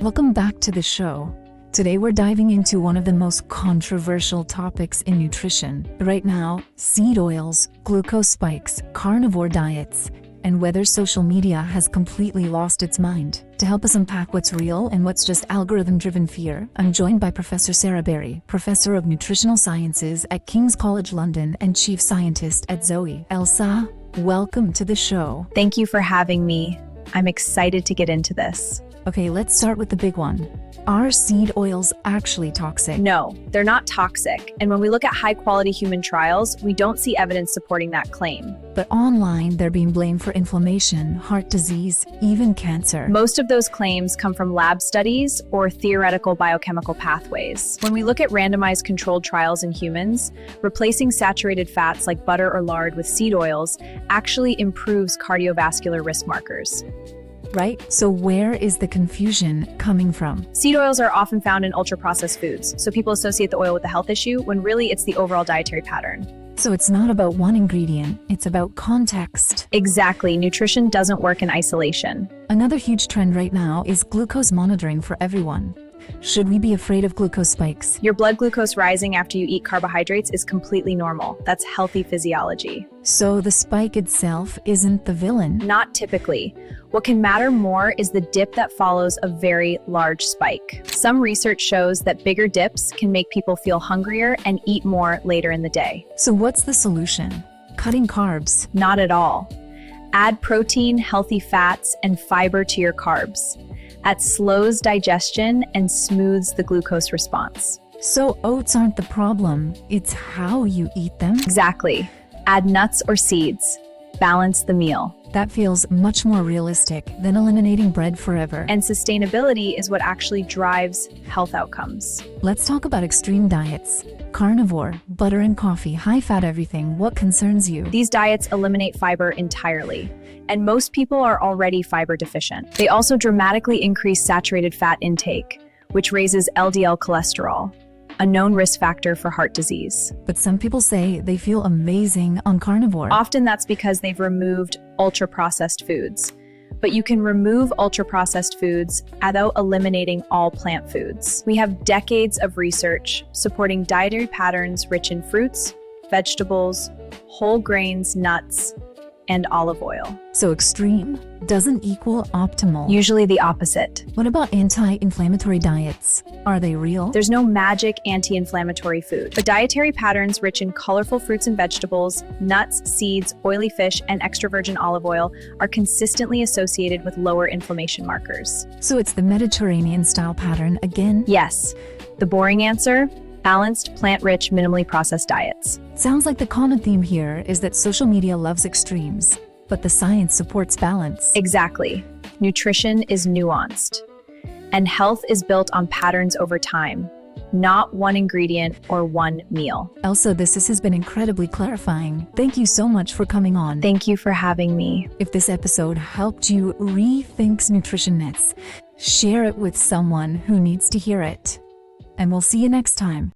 Welcome back to the show. Today we're diving into one of the most controversial topics in nutrition. Right now, seed oils, glucose spikes, carnivore diets, and whether social media has completely lost its mind. To help us unpack what's real and what's just algorithm-driven fear, I'm joined by Professor Sarah Berry, Professor of Nutritional Sciences at King's College London and Chief Scientist at Zoe. Elsa, welcome to the show. Thank you for having me. I'm excited to get into this. Okay, let's start with the big one. Are seed oils actually toxic? No, they're not toxic. And when we look at high-quality human trials, we don't see evidence supporting that claim. But online, they're being blamed for inflammation, heart disease, even cancer. Most of those claims come from lab studies or theoretical biochemical pathways. When we look at randomized controlled trials in humans, replacing saturated fats like butter or lard with seed oils actually improves cardiovascular risk markers. Right? So where is the confusion coming from? Seed oils are often found in ultra-processed foods, so people associate the oil with a health issue when really it's the overall dietary pattern. So it's not about one ingredient, it's about context. Exactly. Nutrition doesn't work in isolation. Another huge trend right now is glucose monitoring for everyone. Should we be afraid of glucose spikes? Your blood glucose rising after you eat carbohydrates is completely normal. That's healthy physiology. So the spike itself isn't the villain? Not typically. What can matter more is the dip that follows a very large spike. Some research shows that bigger dips can make people feel hungrier and eat more later in the day. So what's the solution? Cutting carbs? Not at all. Add protein, healthy fats, and fiber to your carbs. That slows digestion and smooths the glucose response. So oats aren't the problem, it's how you eat them? Exactly. Add nuts or seeds. Balance the meal. That feels much more realistic than eliminating bread forever. And sustainability is what actually drives health outcomes. Let's talk about extreme diets. Carnivore, butter and coffee, high-fat everything. What concerns you? These diets eliminate fiber entirely, and most people are already fiber deficient. They also dramatically increase saturated fat intake, which raises LDL cholesterol, a known risk factor for heart disease. But some people say they feel amazing on carnivore. Often that's because they've removed ultra-processed foods. But you can remove ultra-processed foods without eliminating all plant foods. We have decades of research supporting dietary patterns rich in fruits, vegetables, whole grains, nuts, and olive oil. So extreme doesn't equal optimal. Usually the opposite. What about anti-inflammatory diets? Are they real? There's no magic anti-inflammatory food, but dietary patterns rich in colorful fruits and vegetables, nuts, seeds, oily fish, and extra virgin olive oil are consistently associated with lower inflammation markers. So it's the Mediterranean style pattern again? Yes. The boring answer? Balanced, plant-rich, minimally processed diets. Sounds like the common theme here is that social media loves extremes, but the science supports balance. Exactly. Nutrition is nuanced, and health is built on patterns over time, not one ingredient or one meal. Elsa, this has been incredibly clarifying. Thank you so much for coming on. Thank you for having me. If this episode helped you rethink nutrition myths, share it with someone who needs to hear it. And we'll see you next time.